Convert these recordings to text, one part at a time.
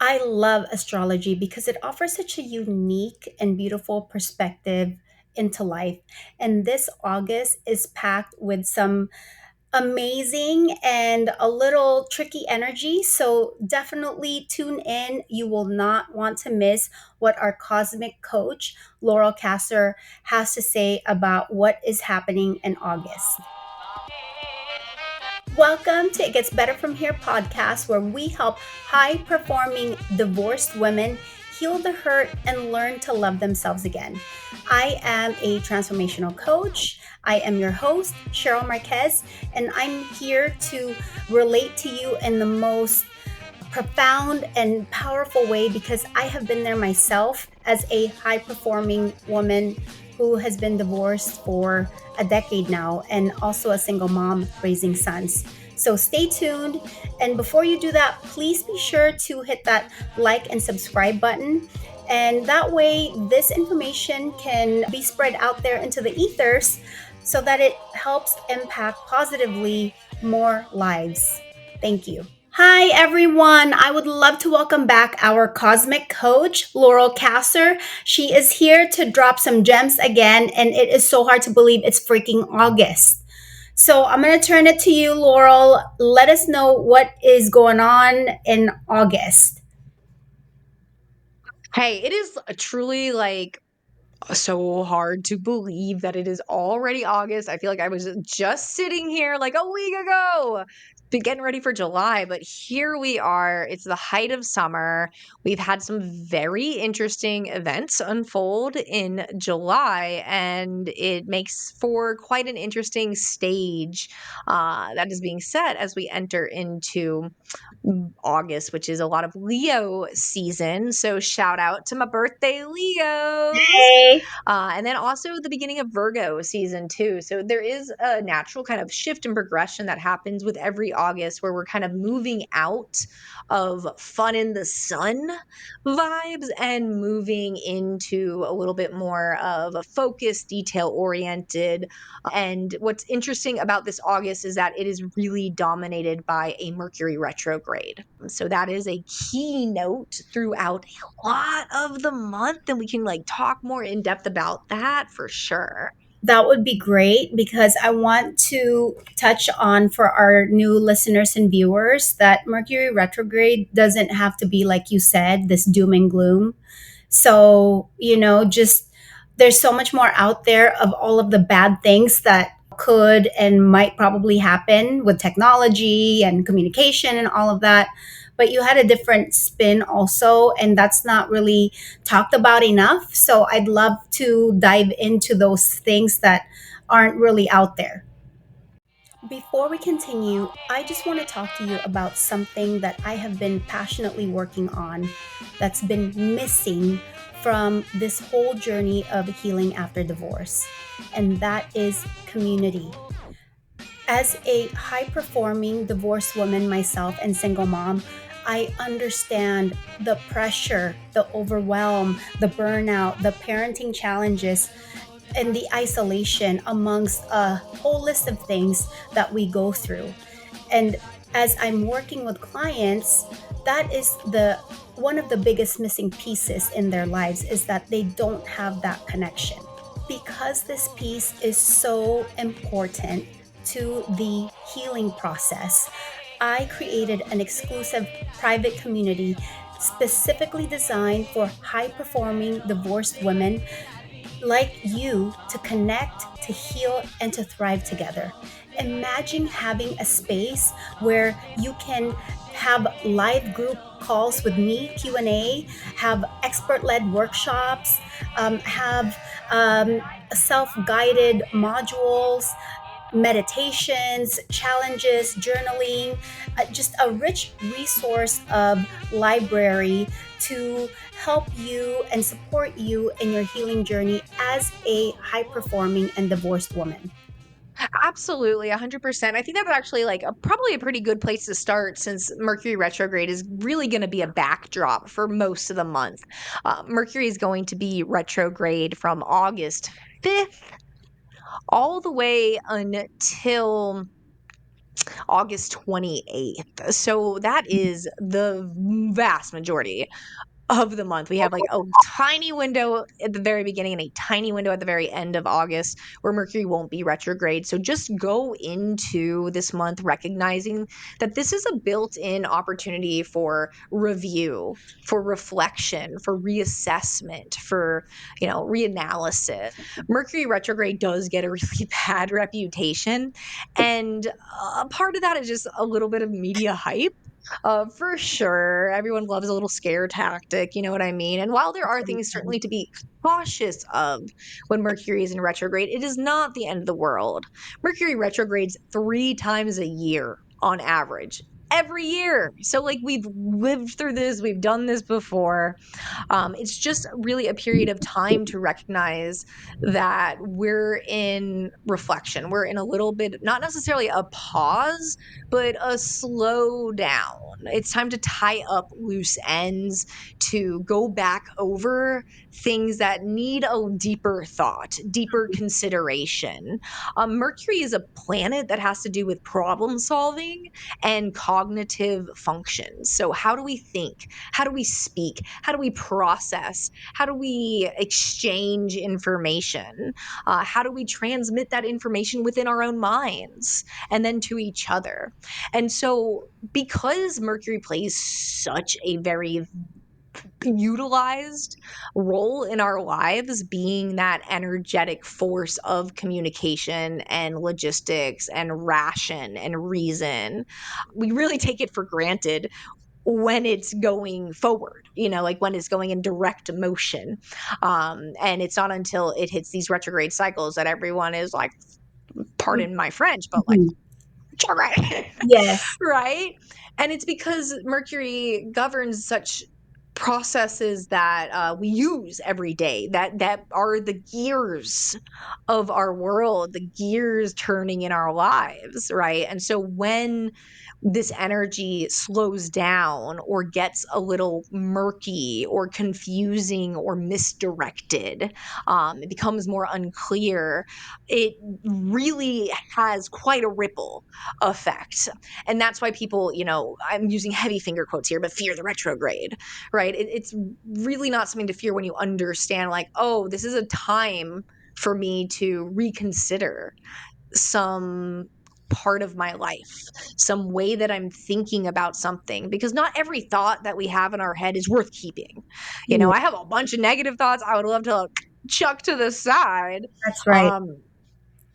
I love astrology because it offers such a unique and beautiful perspective into life. And this August is packed with some amazing and a little tricky energy. So definitely tune in. You will not want to miss what our cosmic coach, Laurel Kassor, has to say about what is happening in August. Welcome to It Gets Better From Here podcast, where we help high performing divorced women heal the hurt and learn to love themselves again. I am a transformational coach. I am your host, Sherille Marquez, and I'm here to relate to you in the most profound and powerful way because I have been there myself as a high performing woman who has been divorced for a decade now and also a single mom raising sons. So stay tuned. And before you do that, please be sure to hit that like and subscribe button. And that way, this information can be spread out there into the ethers so that it helps impact positively more lives. Thank you. Hi, everyone. I would love to welcome back our cosmic coach, Laurel Kassor. She is here to drop some gems again, and it is so hard to believe it's freaking August. So I'm going to turn it to you, Laurel. Let us know what is going on in August. Hey, it is truly so hard to believe that it is already August. I feel like I was just sitting here like a week ago, getting ready for July, but here we are. It's the height of summer. We've had some very interesting events unfold in July, and it makes for quite an interesting stage that is being set as we enter into August, which is a lot of Leo season. So shout out to my birthday Leos. Hey. And then also the beginning of Virgo season too. So there is a natural kind of shift and progression that happens with every August where we're kind of moving out of fun in the sun vibes and moving into a little bit more of a focused, detail oriented. And what's interesting about this August is that it is really dominated by a Mercury retrograde. So that is a keynote throughout a lot of the month, and we can talk more in depth about that for sure. That would be great because I want to touch on for our new listeners and viewers that Mercury retrograde doesn't have to be, like you said, this doom and gloom. So, just there's so much more out there of all of the bad things that could and might probably happen with technology and communication and all of that. But you had a different spin also, and that's not really talked about enough. So I'd love to dive into those things that aren't really out there. Before we continue, I just want to talk to you about something that I have been passionately working on that's been missing from this whole journey of healing after divorce, and that is community. As a high performing divorced woman myself and single mom, I understand the pressure, the overwhelm, the burnout, the parenting challenges, and the isolation amongst a whole list of things that we go through. And as I'm working with clients, that is the one of the biggest missing pieces in their lives is that they don't have that connection. Because this piece is so important to the healing process, I created an exclusive private community specifically designed for high performing divorced women like you to connect, to heal, and to thrive together. Imagine having a space where you can have live group calls with me, Q&A, have expert-led workshops, have self-guided modules, meditations, challenges, journaling, just a rich resource of library to help you and support you in your healing journey as a high performing and divorced woman. Absolutely, 100%. I think that's actually probably a pretty good place to start since Mercury retrograde is really going to be a backdrop for most of the month. Mercury is going to be retrograde from August 5th all the way until August 28th. So that is the vast majority of the month. We have like a tiny window at the very beginning and a tiny window at the very end of August where Mercury won't be retrograde. So just go into this month recognizing that this is a built in opportunity for review, for reflection, for reassessment, for, reanalysis. Mercury retrograde does get a really bad reputation. And a part of that is just a little bit of media hype. For sure. Everyone loves a little scare tactic, you know what I mean? And while there are things certainly to be cautious of when Mercury is in retrograde, it is not the end of the world. Mercury retrogrades 3 times a year on average. Every year. So, like, we've lived through this, we've done this before. It's just really a period of time to recognize that we're in reflection. We're in a little bit, not necessarily a pause, but a slow down. It's time to tie up loose ends, to go back over things that need a deeper thought, deeper consideration. Mercury is a planet that has to do with problem solving and cognitive functions. So, how do we think? How do we speak? How do we process? How do we exchange information? How do we transmit that information within our own minds and then to each other? And so, because Mercury plays such a very utilized role in our lives, being that energetic force of communication and logistics and ration and reason, we really take it for granted when it's going forward, like when it's going in direct motion. And it's not until it hits these retrograde cycles that everyone is like, pardon my French, but like, Mhm. retrograde. Yes. Right? And it's because Mercury governs such processes that we use every day, that are the gears of our world, the gears turning in our lives, right? And so when this energy slows down or gets a little murky or confusing or misdirected, it becomes more unclear, it really has quite a ripple effect. And that's why people, I'm using heavy finger quotes here, but fear the retrograde, right? It's really not something to fear when you understand, like, oh, this is a time for me to reconsider some part of my life, some way that I'm thinking about something, because not every thought that we have in our head is worth keeping. Yeah, I have a bunch of negative thoughts I would love to chuck to the side. that's right. Um,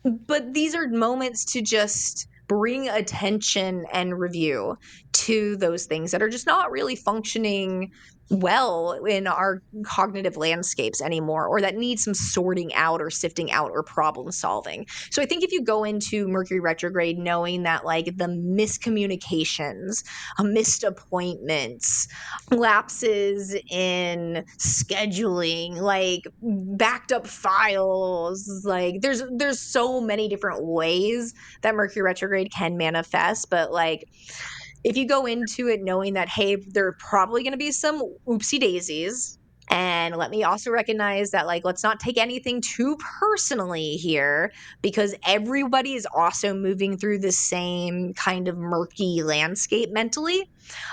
but these are moments to just bring attention and review to those things that are just not really functioning well in our cognitive landscapes anymore, or that need some sorting out or sifting out or problem solving. So I think if you go into Mercury retrograde knowing that, like, the miscommunications, missed appointments, lapses in scheduling, like backed up files, like there's so many different ways that Mercury retrograde can manifest, but like, if you go into it knowing that, hey, there are probably going to be some oopsie daisies. And let me also recognize that, like, let's not take anything too personally here, because everybody is also moving through the same kind of murky landscape mentally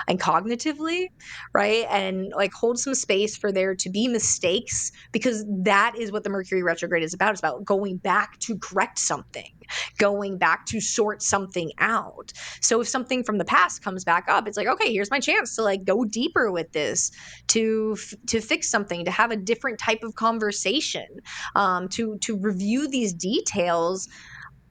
and cognitively, right? And like, hold some space for there to be mistakes, because that is what the Mercury retrograde is about. It's about going back to correct something, going back to sort something out. So if something from the past comes back up, it's like, okay, here's my chance to like go deeper with this, to fix something, to have a different type of conversation, to review these details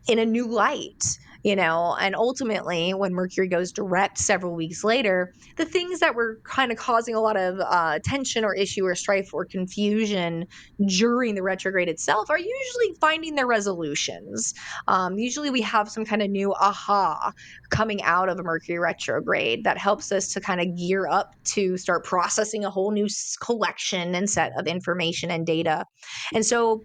in a new light, and ultimately when Mercury goes direct several weeks later, the things that were kind of causing a lot of tension or issue or strife or confusion during the retrograde itself are usually finding their resolutions. Usually we have some kind of new aha coming out of a Mercury retrograde that helps us to kind of gear up to start processing a whole new collection and set of information and data. And so,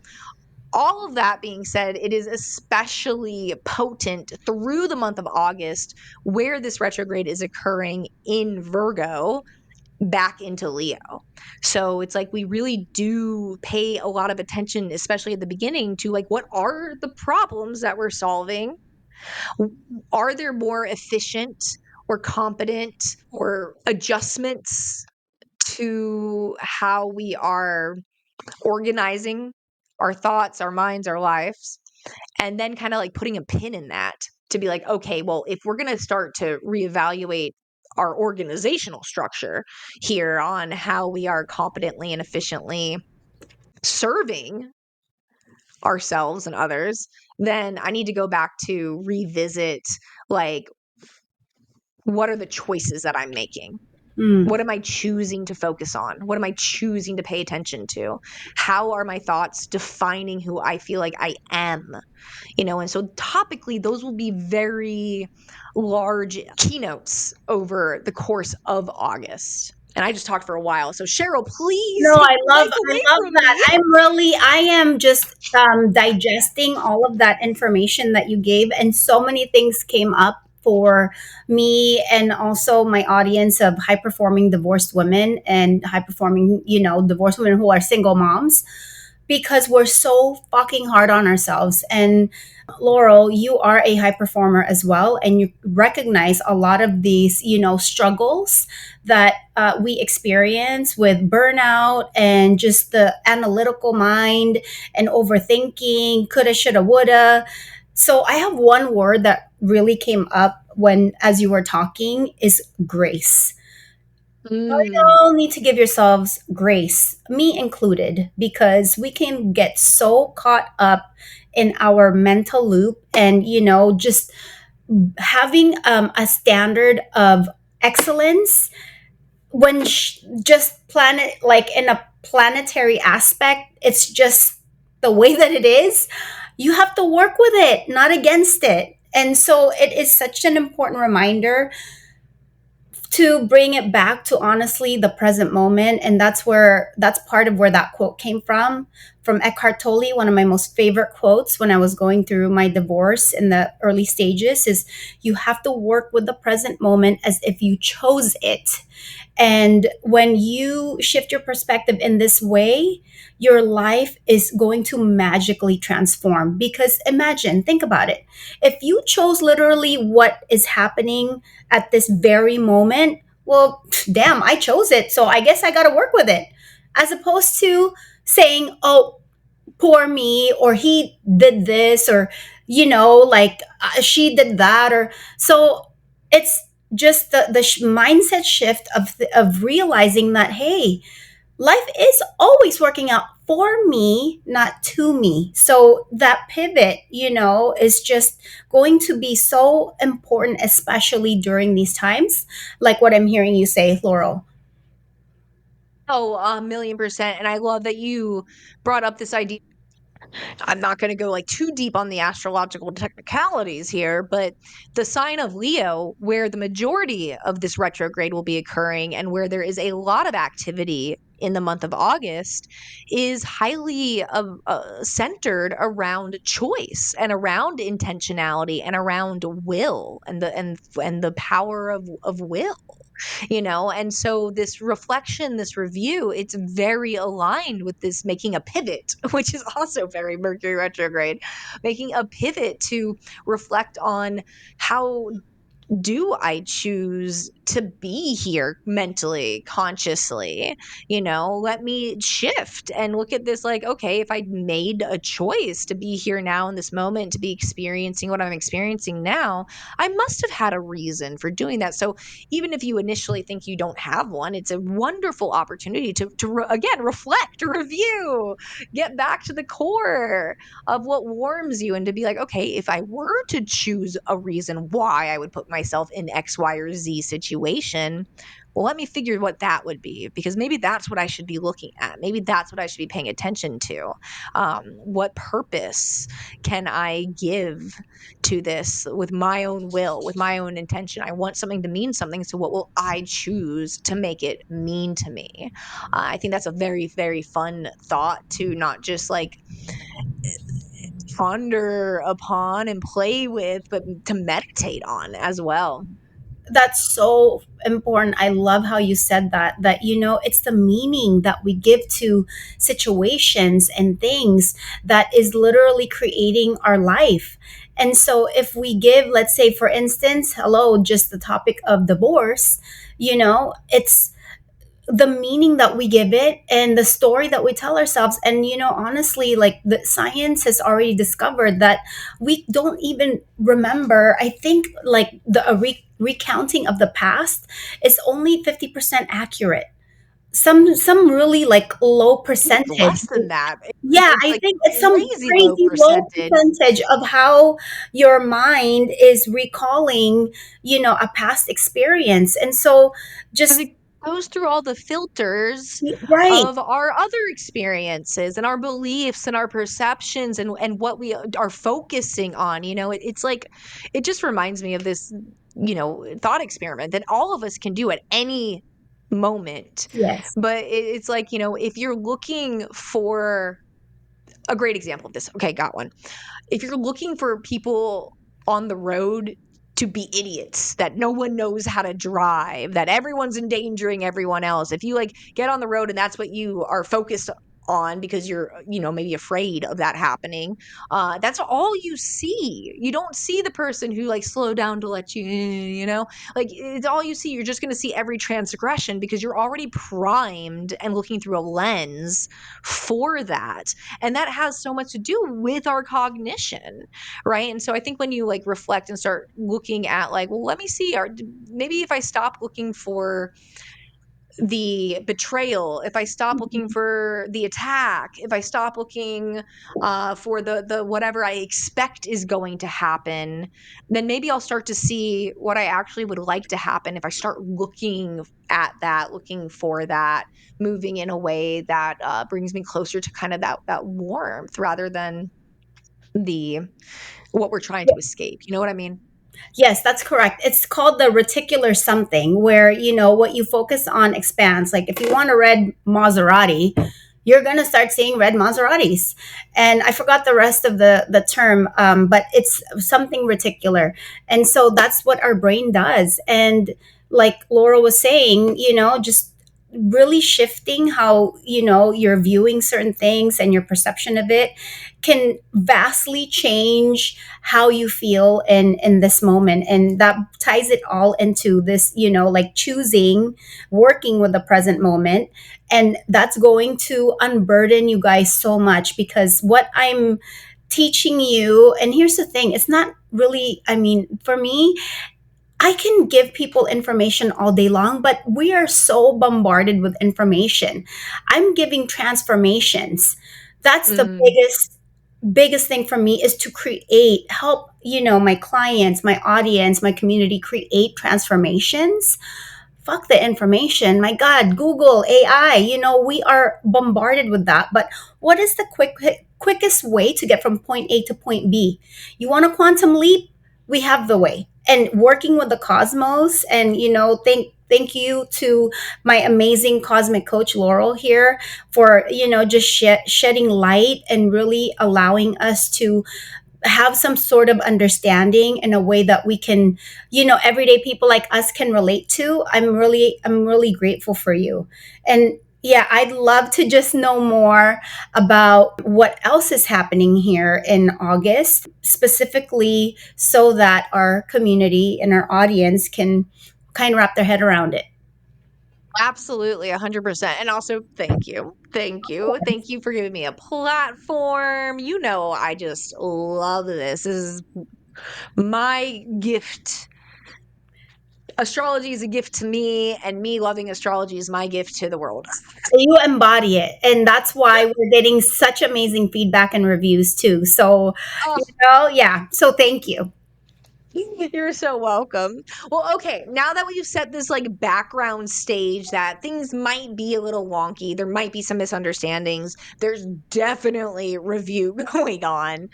all of that being said, it is especially potent through the month of August, where this retrograde is occurring in Virgo back into Leo. So it's like we really do pay a lot of attention, especially at the beginning, to like, what are the problems that we're solving? Are there more efficient or competent or adjustments to how we are organizing our thoughts, our minds, our lives? And then kind of like putting a pin in that to be like, okay, well, if we're going to start to reevaluate our organizational structure here on how we are competently and efficiently serving ourselves and others, then I need to go back to revisit, like, what are the choices that I'm making? Mm. What am I choosing to focus on? What am I choosing to pay attention to? How are my thoughts defining who I feel like I am? And so topically, those will be very large keynotes over the course of August. And I just talked for a while. So, Cheryl, please No, take the mic I away love from that. me. I am just digesting all of that information that you gave, and so many things came up for me and also my audience of high performing divorced women and high performing, divorced women who are single moms, because we're so fucking hard on ourselves. And Laurel, you are a high performer as well, and you recognize a lot of these, struggles that we experience with burnout and just the analytical mind and overthinking, coulda, shoulda, woulda. So I have one word that really came up when, as you were talking, is grace. Mm. All need to give yourselves grace, me included, because we can get so caught up in our mental loop and, just having a standard of excellence when just planet, like in a planetary aspect, it's just the way that it is. You have to work with it, not against it. And so it is such an important reminder to bring it back to honestly the present moment. And that's part of where that quote came from Eckhart Tolle. One of my most favorite quotes when I was going through my divorce in the early stages is, you have to work with the present moment as if you chose it. And when you shift your perspective in this way, your life is going to magically transform. Because imagine, think about it. If you chose literally what is happening at this very moment, well, damn, I chose it. So I guess I got to work with it. As opposed to saying, oh, poor me, or he did this, or, like she did that. Or so it's just the mindset shift of realizing that, hey, life is always working out for me, not to me. So that pivot, is just going to be so important, especially during these times, like what I'm hearing you say, Laurel. Oh, a million percent. And I love that you brought up this idea. I'm not going to go like too deep on the astrological technicalities here, but the sign of Leo, where the majority of this retrograde will be occurring and where there is a lot of activity in the month of August, is highly centered around choice and around intentionality and around will and the power of will. And so this reflection, this review, it's very aligned with this making a pivot, which is also very Mercury retrograde, making a pivot to reflect on, how do I choose to be here mentally, consciously? Let me shift and look at this like, okay, if I made a choice to be here now in this moment, to be experiencing what I'm experiencing now, I must have had a reason for doing that. So even if you initially think you don't have one, it's a wonderful opportunity to again, reflect, review, get back to the core of what warms you, and to be like, okay, if I were to choose a reason why I would put myself in X, Y, or Z situation, well, let me figure what that would be, because maybe that's what I should be looking at. Maybe that's what I should be paying attention to. What purpose can I give to this with my own will, with my own intention? I want something to mean something. So, what will I choose to make it mean to me? I think that's a very, very fun thought to not just like ponder upon and play with, but to meditate on as well. That's so important. I love how you said that it's the meaning that we give to situations and things that is literally creating our life. And so if we give, let's say, for instance, hello, just the topic of divorce, it's the meaning that we give it and the story that we tell ourselves. And honestly, like, the science has already discovered that we don't even remember. I think, like, the recounting of the past is only 50% accurate. Some really, like, low percentage. Less than that. Yeah, It's I like think it's some crazy low crazy low percentage. percentage of how your mind is recalling, a past experience. And so, Because just it goes through all the filters right. of our other experiences and our beliefs and our perceptions and what we are focusing on. It's like, it just reminds me of this, thought experiment that all of us can do at any moment. Yes. But it's like, if you're looking for a great example of this, okay, got one. If you're looking for people on the road to be idiots, that no one knows how to drive, that everyone's endangering everyone else, if you like get on the road and that's what you are focused on because you're, maybe afraid of that happening, that's all you see. You don't see the person who like slowed down to let you in, like it's all you see. You're just going to see every transgression because you're already primed and looking through a lens for that. And that has so much to do with our cognition, right? And so I think when you like reflect and start looking at like, well, let me see, maybe if I stop looking for the betrayal, if I stop looking Mhm. for the attack, if I stop looking for the whatever I expect is going to happen, then maybe I'll start to see what I actually would like to happen if I start looking at that, looking for that, moving in a way that brings me closer to kind of that warmth rather than the what we're trying to escape. You know what I mean? Yes, that's correct. It's called the reticular something, where what you focus on expands. Like, if you want a red Maserati, you're gonna start seeing red Maseratis. And I forgot the rest of the term, but it's something reticular. And so that's what our brain does. And like Laurel was saying, just really shifting how you're viewing certain things and your perception of it can vastly change how you feel in this moment. And that ties it all into this, like, choosing, working with the present moment. And that's going to unburden you guys so much, because what I'm teaching you, and here's the thing, it's not really, I mean, for me, I can give people information all day long, but we are so bombarded with information. I'm giving transformations. That's the Mm. biggest thing for me, is to help, my clients, my audience, my community create transformations. Fuck the information. My God, Google, AI, we are bombarded with that. But what is the quickest way to get from point A to point B? You want a quantum leap? We have the way. And working with the cosmos, and thank you to my amazing cosmic coach Laurel here for just shedding light and really allowing us to have some sort of understanding in a way that we can, everyday people like us can relate to. I'm really grateful for you. And yeah, I'd love to just know more about what else is happening here in August, specifically, so that our community and our audience can kind of wrap their head around it. Absolutely, 100%. And also, thank you. Thank you. Thank you for giving me a platform. I just love this. This is my gift. Astrology is a gift to me, and me loving astrology is my gift to the world. You embody it, and that's why we're getting such amazing feedback and reviews too. So, Oh, yeah, so thank you. you're so welcome. Well, okay, now that we've set this like background stage that things might be a little wonky, there might be some misunderstandings, there's definitely review going on.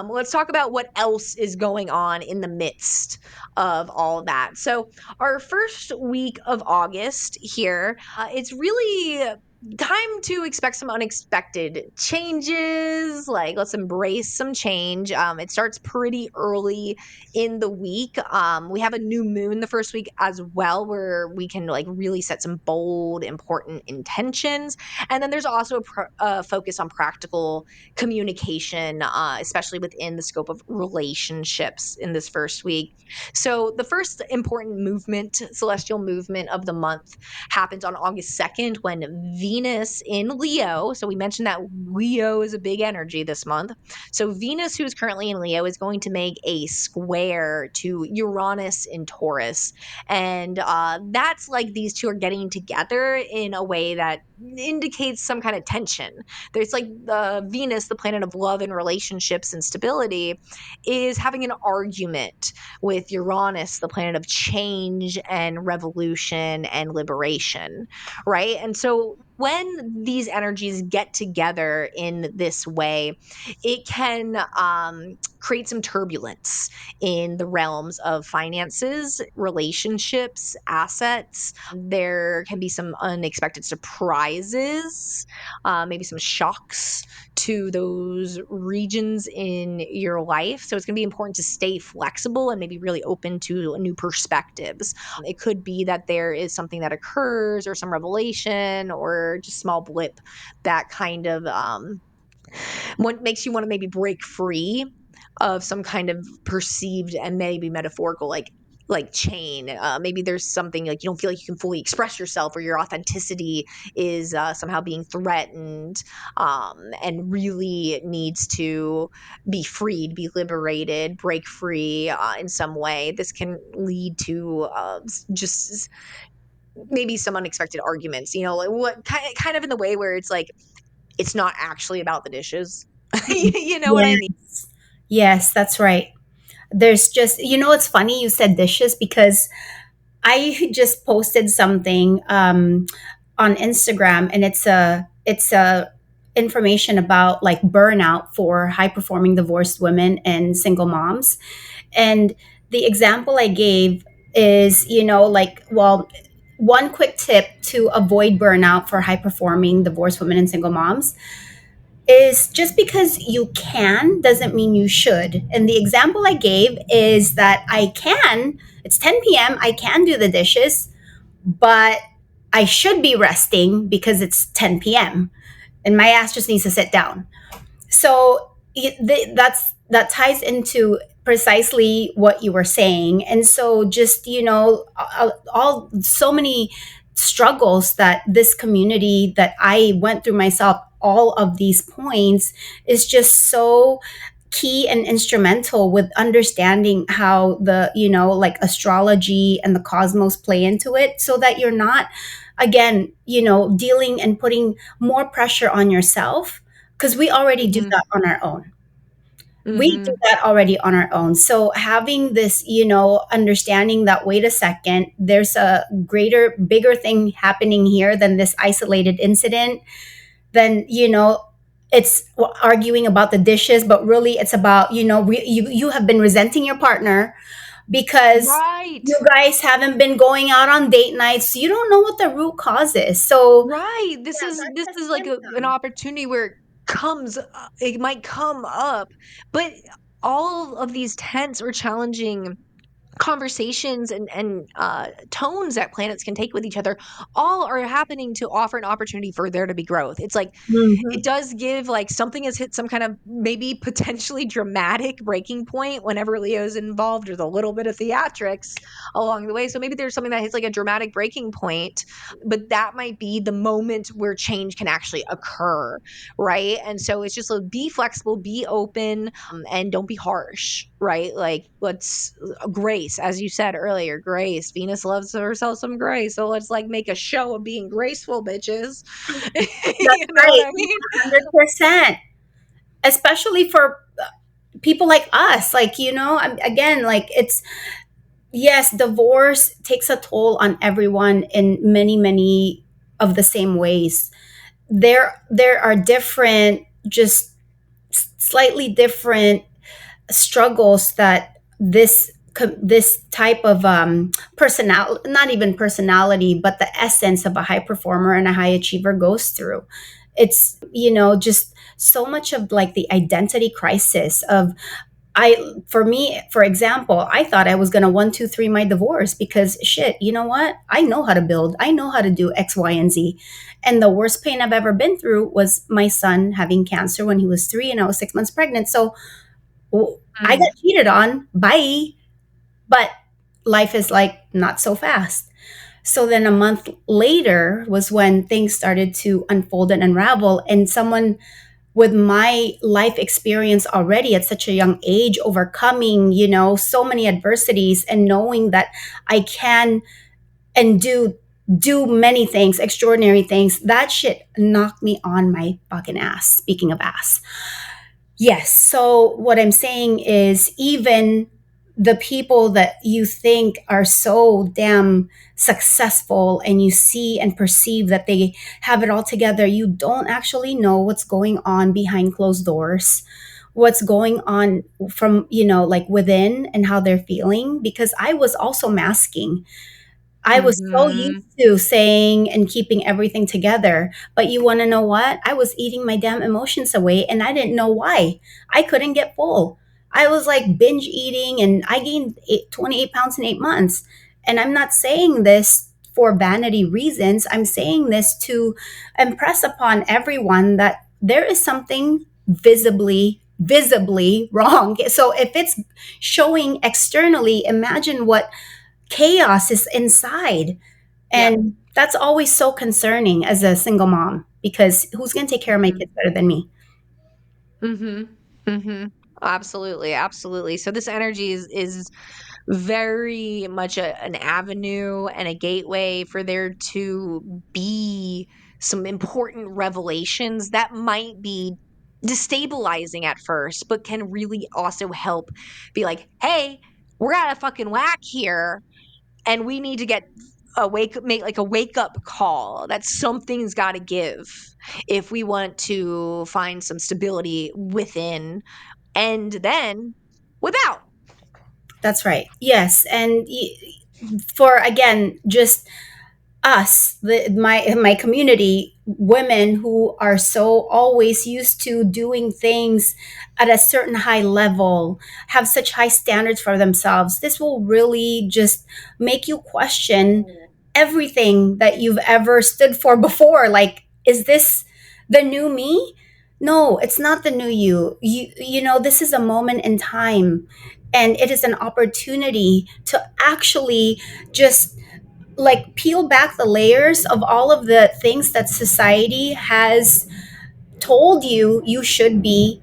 Let's talk about what else is going on in the midst of all that. So, our first week of August here, it's really time to expect some unexpected changes. Like, let's embrace some change. It starts pretty early in the week. We have a new moon the first week as well, where we can like really set some bold, important intentions. And then there's also a focus on practical communication, especially within the scope of relationships in this first week. So the first important movement, celestial movement of the month, happens on August 2nd when Venus in Leo, so we mentioned that Leo is a big energy this month. So Venus, who is currently in Leo, is going to make a square to Uranus in Taurus. And that's like these two are getting together in a way that indicates some kind of tension. There's like the Venus, the planet of love and relationships and stability, is having an argument with Uranus, the planet of change and revolution and liberation, right? And so when these energies get together in this way, it can create some turbulence in the realms of finances, relationships, assets. There can be some unexpected surprises, maybe some shocks to those regions in your life. So it's going to be important to stay flexible and maybe really open to new perspectives. It could be that there is something that occurs or some revelation or just small blip that kind of what makes you want to maybe break free of some kind of perceived and maybe metaphorical chain. Maybe there's something like you don't feel like you can fully express yourself or your authenticity is somehow being threatened, and really needs to be freed, be liberated, break free in some way. This can lead to just maybe some unexpected arguments, like what kind of in the way where it's like it's not actually about the dishes. You know what I mean? Yes. Yes, that's right. There's just, it's funny you said dishes because I just posted something on Instagram, and it's a information about like burnout for high performing divorced women and single moms. And the example I gave is, like, well, one quick tip to avoid burnout for high performing divorced women and single moms is just because you can doesn't mean you should. And the example I gave is that it's 10 p.m., I can do the dishes, but I should be resting because it's 10 p.m. and my ass just needs to sit down. So that ties into precisely what you were saying. And so just, all so many struggles that this community that I went through myself, all of these points is just so key and instrumental with understanding how the, like astrology and the cosmos play into it, so that you're not, again, dealing and putting more pressure on yourself, because we already do Mhm, that on our own. We do mhm. that already on our own. So having this, understanding that, wait a second, there's a greater, bigger thing happening here than this isolated incident, then, it's arguing about the dishes, but really it's about, you have been resenting your partner because Right, you guys haven't been going out on date nights. So you don't know what the root cause is. So right. This yeah, is that's this a is like an symptom. opportunity where it might come up, but all of these tense or challenging conversations and tones that planets can take with each other all are happening to offer an opportunity for there to be growth. It's like it Mhm. does give like something has hit some kind of maybe potentially dramatic breaking point whenever Leo's involved. There's a little bit of theatrics along the way. So maybe there's something that hits like a dramatic breaking point, but that might be the moment where change can actually occur. Right. And so it's just like be flexible, be open, and don't be harsh. Right. Like let's grace, as you said earlier, grace. Venus loves herself some grace. So let's like make a show of being graceful, bitches. That's You know what right. I mean? 100%. Especially for people like us. Like, again, like it's, yes, divorce takes a toll on everyone in many, many of the same ways. There are different, just slightly different struggles that this this type of personal, not even personality, but the essence of a high performer and a high achiever goes through. It's, just so much of like the identity crisis of, for me, for example, I thought I was going to 1 2 3 my divorce because shit, you know what, I know how to build, I know how to do X, Y, and Z. And the worst pain I've ever been through was my son having cancer when he was 3 and I was 6 months pregnant. So I got Mm. cheated on, bye. But life is like not so fast. So then a month later was when things started to unfold and unravel. And someone with my life experience already at such a young age, overcoming, so many adversities and knowing that I can and do many things, extraordinary things, that shit knocked me on my fucking ass. Speaking of ass. Yes. So what I'm saying is, even the people that you think are so damn successful and you see and perceive that they have it all together, you don't actually know what's going on behind closed doors, what's going on from, like within, and how they're feeling. Because I was also masking. I was so Mhm. used to saying and keeping everything together. But you want to know what? I was eating my damn emotions away and I didn't know why. I couldn't get full. I was like binge eating and I gained 28 pounds in 8 months. And I'm not saying this for vanity reasons. I'm saying this to impress upon everyone that there is something visibly wrong. So if it's showing externally, imagine what chaos is inside. Yeah. And that's always so concerning as a single mom, because who's going to take care of my Mhm. kids better than me? Mhm. Mhm. Absolutely, absolutely. So this energy is very much an avenue and a gateway for there to be some important revelations that might be destabilizing at first, but can really also help be like, hey, we're out of fucking whack here. And we need to get make like a wake up call that something's got to give if we want to find some stability within and then without. That's right. Yes. And for, again, just us, my community, women who are so always used to doing things at a certain high level, have such high standards for themselves, this will really just make you question everything that you've ever stood for before. Like, is this the new me? No, it's not the new you. This is a moment in time, and it is an opportunity to actually just like peel back the layers of all of the things that society has told you should be,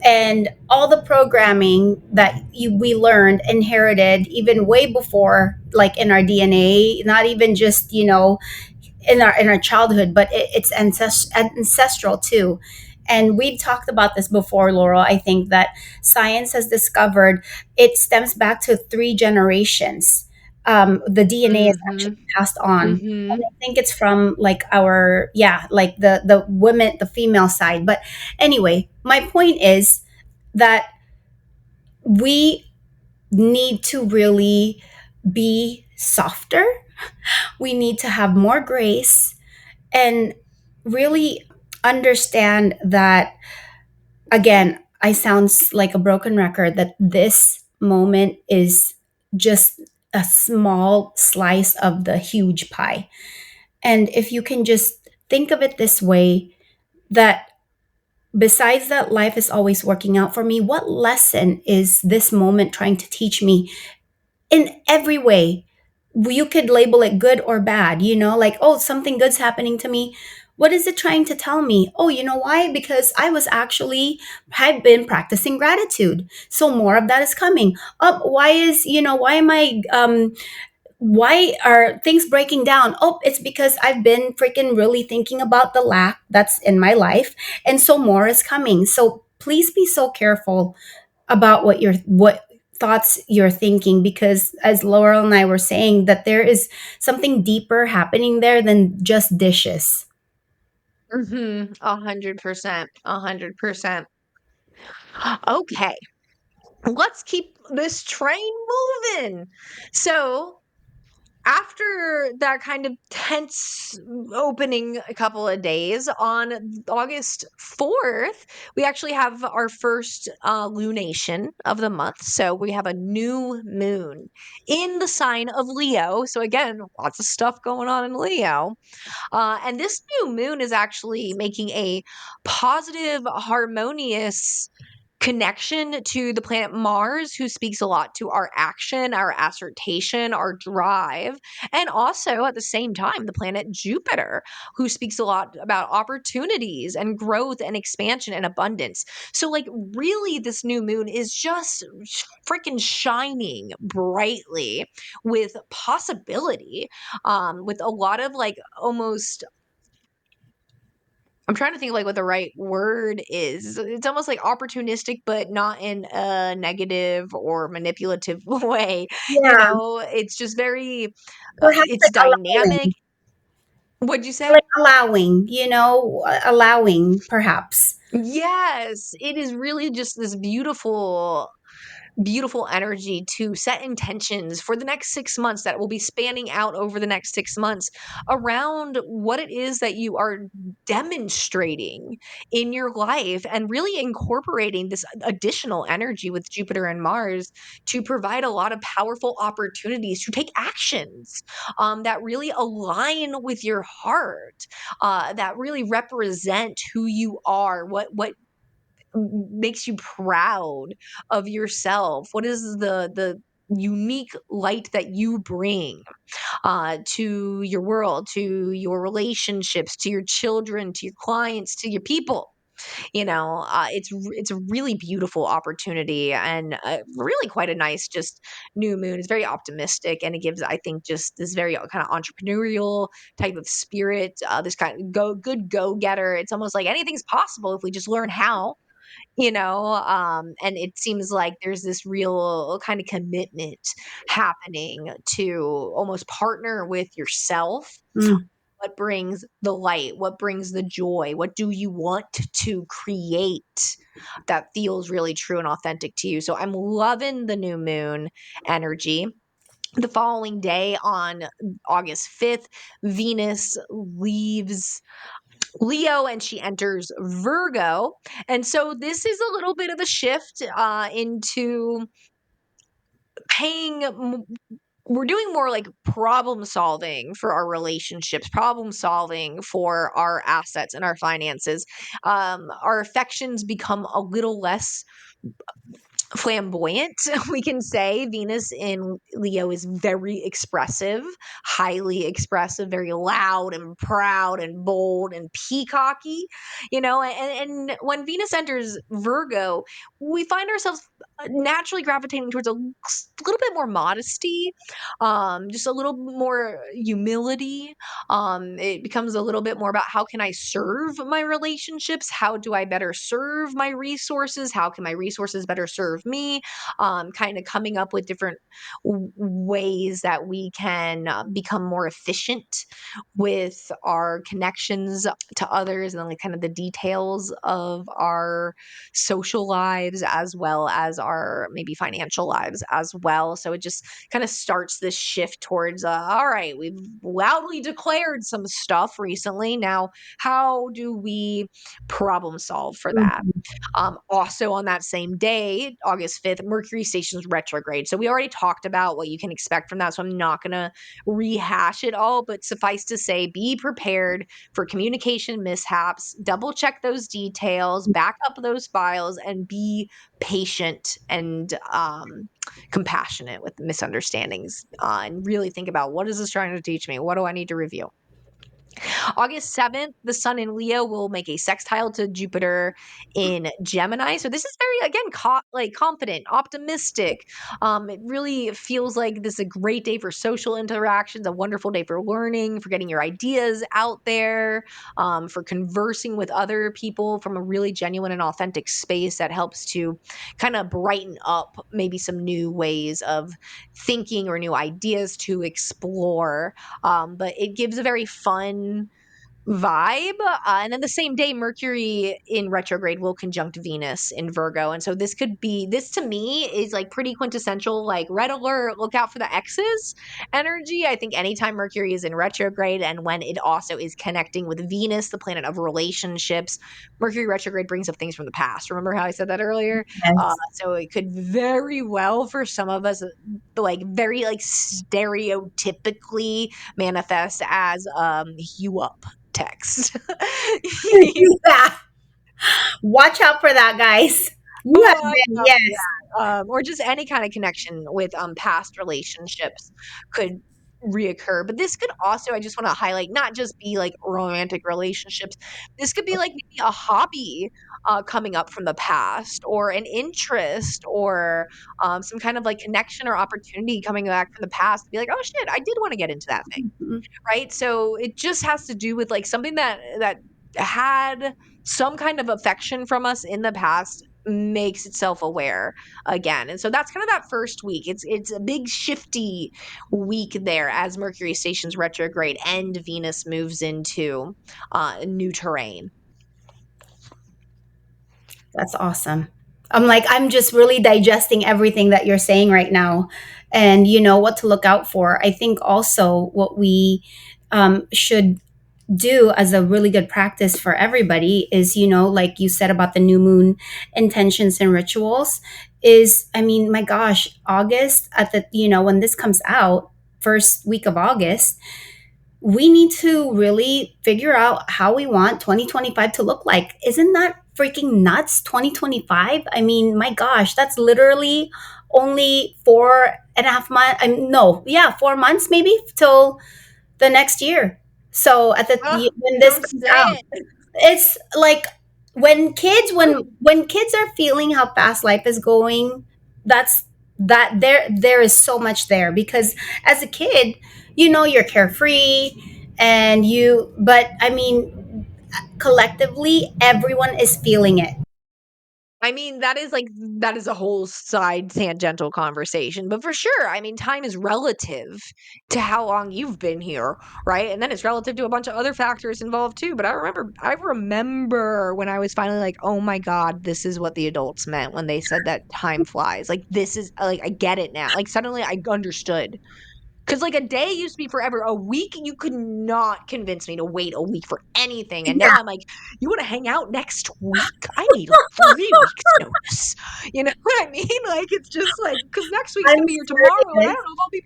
and all the programming that we learned, inherited even way before, like in our DNA, not even just in our childhood, but it's ancestral too. And we've talked about this before, Laurel. I think that science has discovered it stems back to 3 generations. The DNA is actually Mhm. passed on. And Mhm. I think it's from like our, yeah, like the women, the female side. But anyway, my point is that we need to really be softer. We need to have more grace and really understand that, again, I sound like a broken record, that this moment is just a small slice of the huge pie. And if you can just think of it this way, that besides that life is always working out for me, what lesson is this moment trying to teach me in every way? You could label it good or bad, like, oh, something good's happening to me. What is it trying to tell me? Oh, you know why? Because I've been practicing gratitude. So more of that is coming up. Why am I, why are things breaking down? Oh, it's because I've been freaking really thinking about the lack that's in my life. And so more is coming. So please be so careful about what thoughts you're thinking, because as Laurel and I were saying, that there is something deeper happening there than just dishes. Mhm. 100%. 100%. Okay. let's keep this train moving. So after that kind of tense opening a couple of days on August 4th, we actually have our first lunation of the month. So we have a new moon in the sign of Leo. So again, lots of stuff going on in Leo. And this new moon is actually making a positive, harmonious connection to the planet Mars, who speaks a lot to our action, our assertion, our drive, and also at the same time, the planet Jupiter, who speaks a lot about opportunities and growth and expansion and abundance. So, like, really, this new moon is just freaking shining brightly with possibility, with a lot of like almost, I'm trying to think of, like, what the right word is. It's almost like opportunistic, but not in a negative or manipulative way. You Yeah, know, it's just very, perhaps it's like dynamic. allowing, What'd you say? like allowing, allowing perhaps. Yes, it is really just this beautiful energy to set intentions for the next 6 months that will be spanning out over the next 6 months around what it is that you are demonstrating in your life and really incorporating this additional energy with Jupiter and Mars to provide a lot of powerful opportunities to take actions that really align with your heart, that really represent who you are, what makes you proud of yourself? What is the unique light that you bring to your world, to your relationships, to your children, to your clients, to your people? It's a really beautiful opportunity and really quite a nice just new moon. It's very optimistic and it gives, I think, just this very kind of entrepreneurial type of spirit. This kind of go getter. It's almost like anything's possible if we just learn how, and it seems like there's this real kind of commitment happening to almost partner with yourself. Mm, What brings the light? What brings the joy? What do you want to create that feels really true and authentic to you? So I'm loving the new moon energy. The following day on August 5th, Venus leaves Leo and she enters Virgo. And so this is a little bit of a shift into paying, we're doing more like problem solving for our relationships, problem solving for our assets and our finances. Our affections become a little less flamboyant. We can say Venus in Leo is very expressive, highly expressive, very loud and proud and bold and peacocky, and when Venus enters Virgo, we find ourselves naturally gravitating towards a little bit more modesty, just a little more humility. It becomes a little bit more about how can I serve my relationships? How do I better serve my resources? How can my resources better serve me? Kind of coming up with different ways that we can become more efficient with our connections to others and then like kind of the details of our social lives as well as our maybe financial lives as well. So it just kind of starts this shift towards all right, we've loudly declared some stuff recently. Now, how do we problem solve for that? mhm. Also, on that same day, August 5th, Mercury stations retrograde. So, we already talked about what you can expect from that. So, I'm not going to rehash it all, but suffice to say, be prepared for communication mishaps, double check those details, back up those files, and be patient and compassionate with misunderstandings, and really think about what is this trying to teach me? What do I need to review? August 7th, the sun in Leo will make a sextile to Jupiter in Gemini. So this is very, again, like confident, optimistic. It really feels like this is a great day for social interactions, a wonderful day for learning, for getting your ideas out there, for conversing with other people from a really genuine and authentic space that helps to kind of brighten up maybe some new ways of thinking or new ideas to explore. But it gives a very fun, vibe. And then the same day, Mercury in retrograde will conjunct Venus in Virgo. And so this to me is like pretty quintessential, like red alert, look out for the X's energy. I think anytime Mercury is in retrograde and when it also is connecting with Venus, the planet of relationships, Mercury retrograde brings up things from the past. Remember how I said that earlier? Yes. So it could very well, for some of us, like very like stereotypically manifest as hue up text. Yeah. Watch out for that, guys. You have Watch been, out for yes. that. Or just any kind of connection with past relationships could reoccur. But this could also, I just want to highlight, not just be like romantic relationships. This could be like maybe a hobby coming up from the past, or an interest, or some kind of like connection or opportunity coming back from the past. Be like, oh shit, I did want to get into that thing, Mhm. right? So it just has to do with like something that had some kind of affection from us in the past makes itself aware again. And so that's kind of that first week. It's a big shifty week there as Mercury stations retrograde and Venus moves into new terrain. That's awesome. I'm just really digesting everything that you're saying right now, and you know what to look out for. I think also what we should do as a really good practice for everybody is, like you said about the new moon intentions and rituals, is, I mean, my gosh, August, at the, when this comes out, first week of August, we need to really figure out how we want 2025 to look like. Isn't that freaking nuts? 2025? I mean, my gosh, that's literally only 4.5 months. No, yeah, 4 months maybe till the next year. So Oh, when this don't comes say out, it. it's like when kids are feeling how fast life is going, that's that there is so much there, because as a kid, you're carefree, and but I mean, collectively everyone is feeling it. I mean, that is a whole side tangential conversation, but for sure, I mean, time is relative to how long you've been here, right? And then it's relative to a bunch of other factors involved too. But I remember when I was finally like, oh my God, this is what the adults meant when they said that time flies. Like, this is like, I get it now. Like, suddenly I understood. Because like a day used to be forever. A week, you could not convince me to wait a week for anything. And now Yeah, I'm like, you want to hang out next week? I need like 3 weeks notice. You know what I mean? Like it's just like because next week's gonna I'm be your tomorrow, and I serious. don't know if I'll be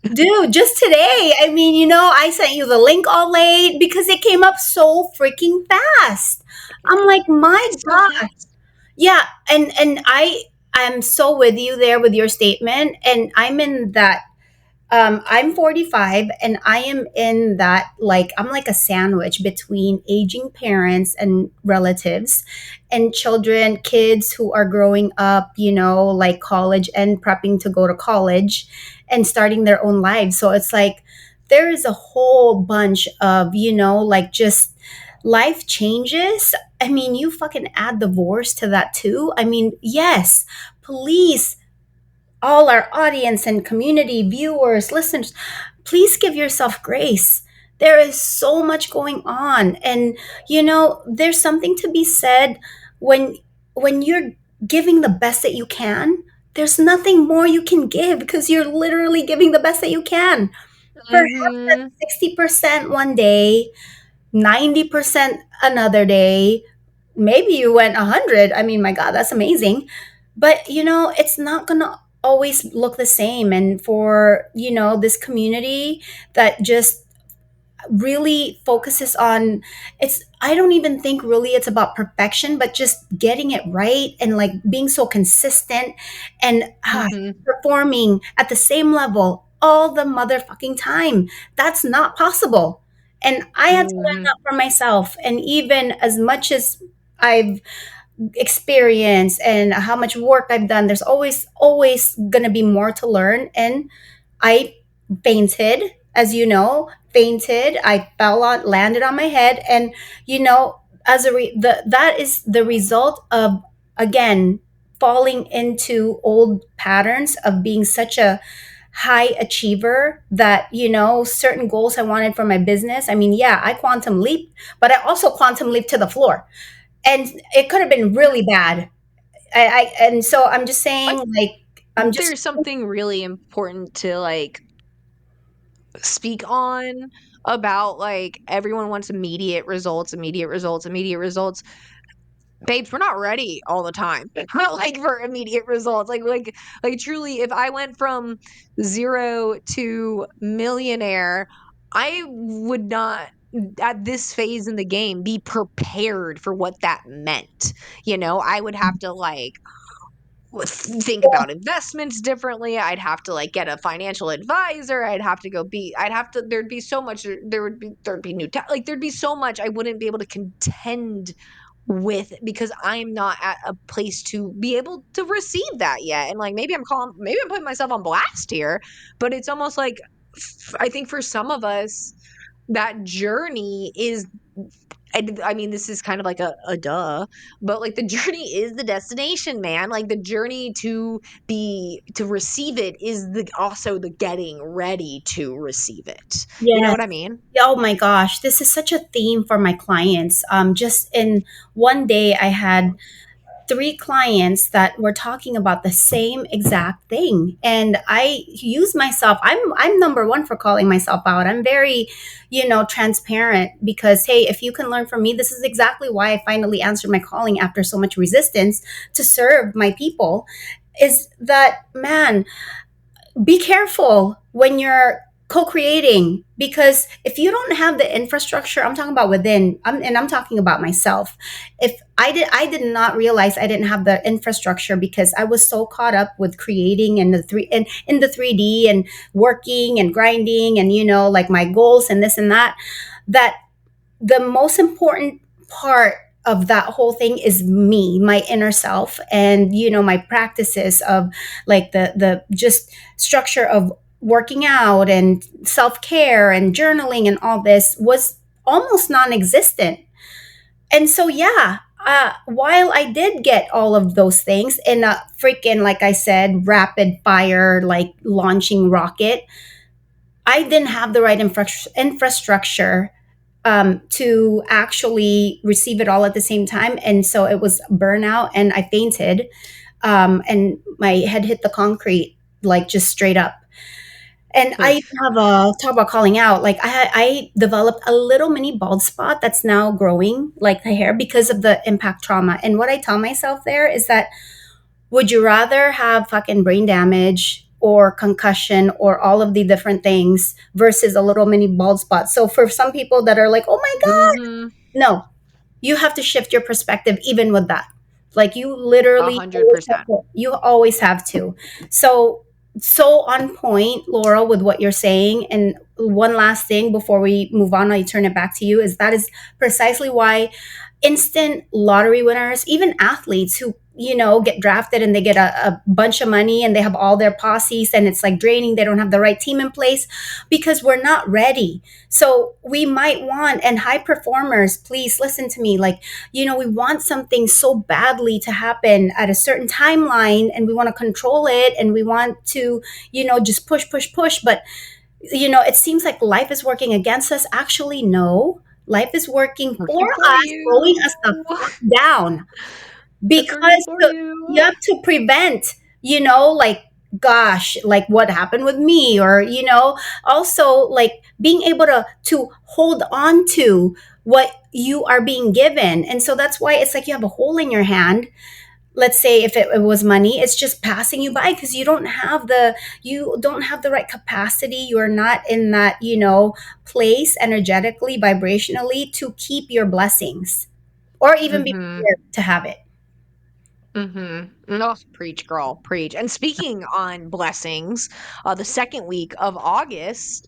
prepared. Dude, just today, I mean, I sent you the link all late because it came up so freaking fast. I'm like, my It's so God. fast. Yeah, and I'm so with you there with your statement, and I'm in that. I'm 45, and I am in that, like, I'm like a sandwich between aging parents and relatives and children, kids who are growing up, like college and prepping to go to college and starting their own lives. So it's like there is a whole bunch of, like, just life changes. I mean, you fucking add divorce to that too. I mean, yes, please, all our audience and community, viewers, listeners, please give yourself grace. There is so much going on. And, there's something to be said when you're giving the best that you can. There's nothing more you can give because you're literally giving the best that you can. Perhaps Mm-hmm. that's 60% one day, 90% another day, maybe you went 100. I mean, my God, that's amazing. But it's not gonna always look the same. And for this community that just really focuses on, it's, I don't even think really it's about perfection, but just getting it right, and like being so consistent, and Mm-hmm. performing at the same level all the motherfucking time. That's not possible. And I had to learn Mm-hmm. that for myself. And even as much as I've experienced and how much work I've done, there's always going to be more to learn. And I fainted, as you know, fainted. I fell on, landed on my head, and as that is the result of, again, falling into old patterns of being such a high achiever that, certain goals I wanted for my business. I mean, yeah, I quantum leap, but I also quantum leap to the floor. And it could have been really bad. And so I'm just I saying, like, I'm think just, there's something really important to like speak on about like everyone wants immediate results, immediate results, immediate results. Babes, we're not ready all the time. Like for immediate results. Like truly, if I went from 0 to millionaire, I would not at this phase in the game be prepared for what that meant. I would have to like think about investments differently. I'd have to like get a financial advisor. I'd have to there'd be so much there'd be like there'd be so much I wouldn't be able to contend with because I'm not at a place to be able to receive that yet. And like maybe I'm putting myself on blast here, but it's almost like I think for some of us that journey is I mean, this is kind of like a duh, but like the journey is the destination, man. Like the journey to receive it is also the getting ready to receive it. You know yes. what I mean? Oh my gosh, this is such a theme for my clients. Just in one day, I had three clients that were talking about the same exact thing, and I use myself. I'm number one for calling myself out. I'm very, transparent, because hey, if you can learn from me, this is exactly why I finally answered my calling after so much resistance to serve my people. Is that, man, be careful when you're co-creating, because if you don't have the infrastructure, I'm talking about within, and I'm talking about myself. If I did not realize I didn't have the infrastructure because I was so caught up with creating and the three and in the 3D and working and grinding and, like my goals and this and that, that the most important part of that whole thing is me, my inner self, and, my practices of, like, the just structure of working out and self-care and journaling and all this was almost non-existent. And so, yeah, while I did get all of those things in a freaking, like I said, rapid fire, like launching rocket, I didn't have the right infrastructure to actually receive it all at the same time. And so it was burnout and I fainted, and my head hit the concrete, like just straight up. And I Oof. even have a talk about calling out. Like I developed a little mini bald spot that's now growing like the hair because of the impact trauma. And what I tell myself there is that, would you rather have fucking brain damage or concussion or all of the different things versus a little mini bald spot? So for some people that are like, oh my God, Mhm. no, you have to shift your perspective even with that. Like you A literally hundred always have percent. to, you always have to. So on point, Laurel, with what you're saying. And one last thing before we move on, I turn it back to you, is that is precisely why instant lottery winners, even athletes who, get drafted and they get a bunch of money and they have all their posses and it's like draining, they don't have the right team in place because we're not ready. So we might want, and high performers, please listen to me, like, we want something so badly to happen at a certain timeline and we want to control it and we want to, just push, push, push. But, it seems like life is working against us. Actually, no, life is working for Working for us, slowing us the you. fuck down, It's working because for you. you have to prevent, like, gosh, like what happened with me, or, also like being able to hold on to what you are being given. And so that's why it's like you have a hole in your hand. Let's say if it was money, it's just passing you by because you don't have the right capacity. You're not in that, place energetically, vibrationally, to keep your blessings or even be Mhm. prepared to have it. Mhm. No, preach, girl, preach. And speaking on blessings, the second week of August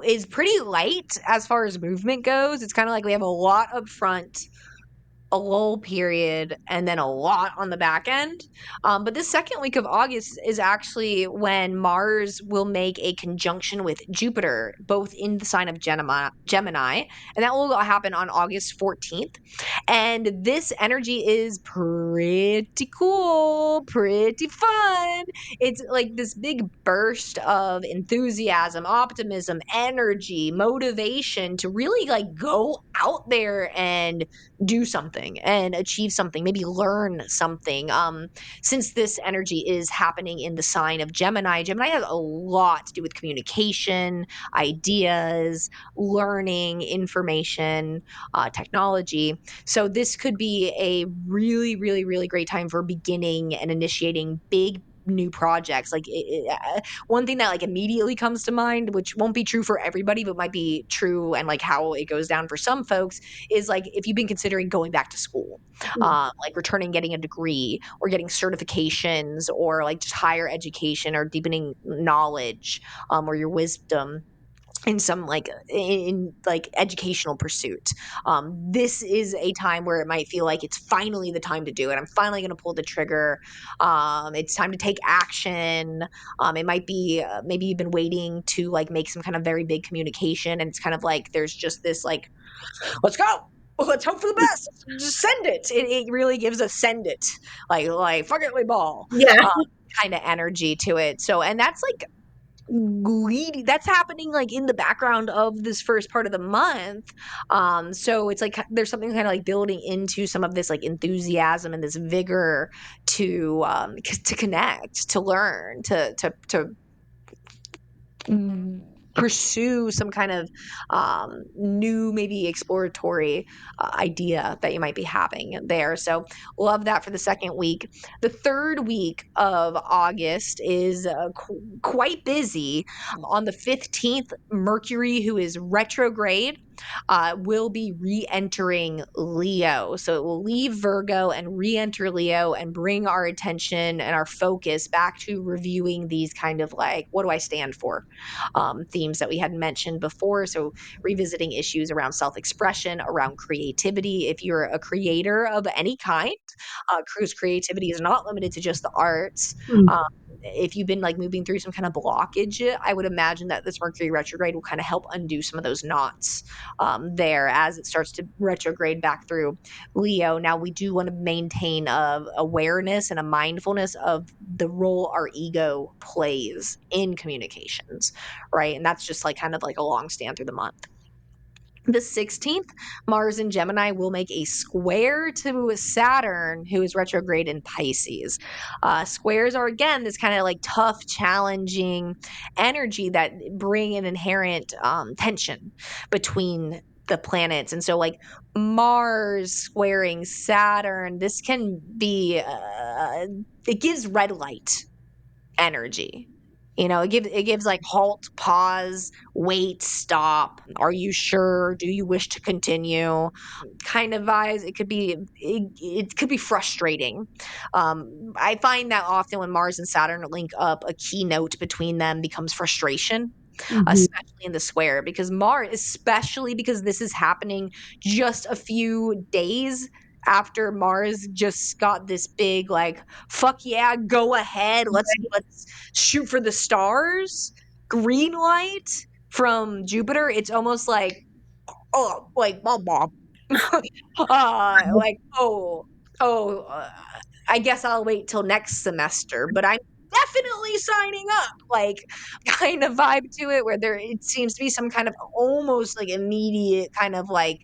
is pretty light as far as movement goes. It's kind of like we have a lot up front a lull period and then a lot on the back end. But this second week of August is actually when Mars will make a conjunction with Jupiter, both in the sign of Gemini, and that will happen on August 14th. And this energy is pretty cool, pretty fun. It's like this big burst of enthusiasm, optimism, energy, motivation to really like go out there and do something and achieve something, maybe learn something. Since this energy is happening in the sign of Gemini, Gemini has a lot to do with communication, ideas, learning, information, technology. So this could be a really, really, really great time for beginning and initiating big new projects. Like one thing that like immediately comes to mind, which won't be true for everybody, but might be true and like how it goes down for some folks, is like if you've been considering going back to school, like returning, getting a degree or getting certifications or like just higher education or deepening knowledge, or your wisdom in some like in like educational pursuit. This is a time where it might feel like it's finally the time to do it. I'm finally going to pull the trigger. It's time to take action. It might be maybe you've been waiting to like make some kind of very big communication and it's kind of like there's just this like, let's go, let's hope for the best, just send it really gives a send it, like fuck it, we ball, Yeah. uh, kind of energy to it. So and that's like leading, that's happening like in the background of this first part of the month. So it's like there's something kind of like building into some of this like enthusiasm and this vigor to to connect, to learn, to pursue some kind of new, maybe exploratory idea that you might be having there. So, love that for the second week. The third week of August is quite busy. On the 15th, Mercury, who is retrograde, will be re entering Leo. So, it will leave Virgo and re enter Leo and bring our attention and our focus back to reviewing these kind of like, what do I stand for? Themes that we had mentioned before. So, revisiting issues around self expression, around creativity. If you're a creator of any kind, whose creativity is not limited to just the arts. Mm. Um, if you've been like moving through some kind of blockage, I would imagine that this Mercury retrograde will kind of help undo some of those knots there as it starts to retrograde back through Leo. Now, we do want to maintain a awareness and a mindfulness of the role our ego plays in communications, right? And that's just like kind of like a long stand through the month. The 16th, Mars in Gemini will make a square to Saturn, who is retrograde in Pisces. Squares are, again, this kind of like tough, challenging energy that bring an inherent tension between the planets. And so, like, Mars squaring Saturn, this can be, it gives red light energy. You know, it gives like halt, pause, wait, stop. Are you sure? Do you wish to continue? Kind of vibes. It could be frustrating. I find that often when Mars and Saturn link up, a keynote between them becomes frustration, Mhm. especially in the square, because Mars, especially because this is happening just a few days after Mars just got this big like, fuck yeah, go ahead, let's shoot for the stars, green light from Jupiter. It's almost like, oh, like blah blah. Like, I guess I'll wait till next semester, but I'm definitely signing up. Like, kind of vibe to it, where there it seems to be some kind of almost like immediate kind of like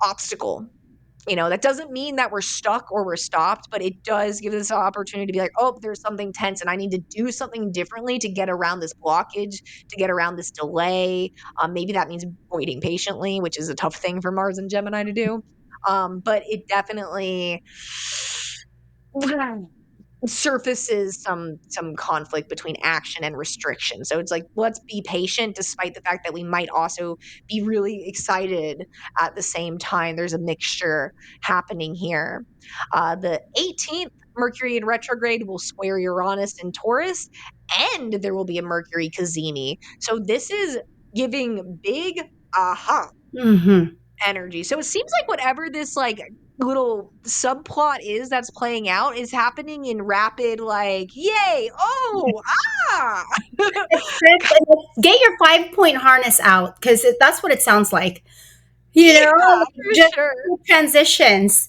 obstacle. That doesn't mean that we're stuck or we're stopped, but it does give us an opportunity to be like, oh, there's something tense and I need to do something differently to get around this blockage, to get around this delay. Maybe that means waiting patiently, which is a tough thing for Mars and Gemini to do. But it definitely surfaces some conflict between action and restriction. So it's like, let's be patient despite the fact that we might also be really excited at the same time. There's a mixture happening here. The 18th, Mercury in retrograde will square Uranus in Taurus, and there will be a Mercury cazimi. So this is giving big aha. Mhm. energy. So it seems like whatever this like little subplot is that's playing out is happening in rapid like yay, oh, ah. Get your 5 point harness out because that's what it sounds like. Yeah, for Just sure. transitions.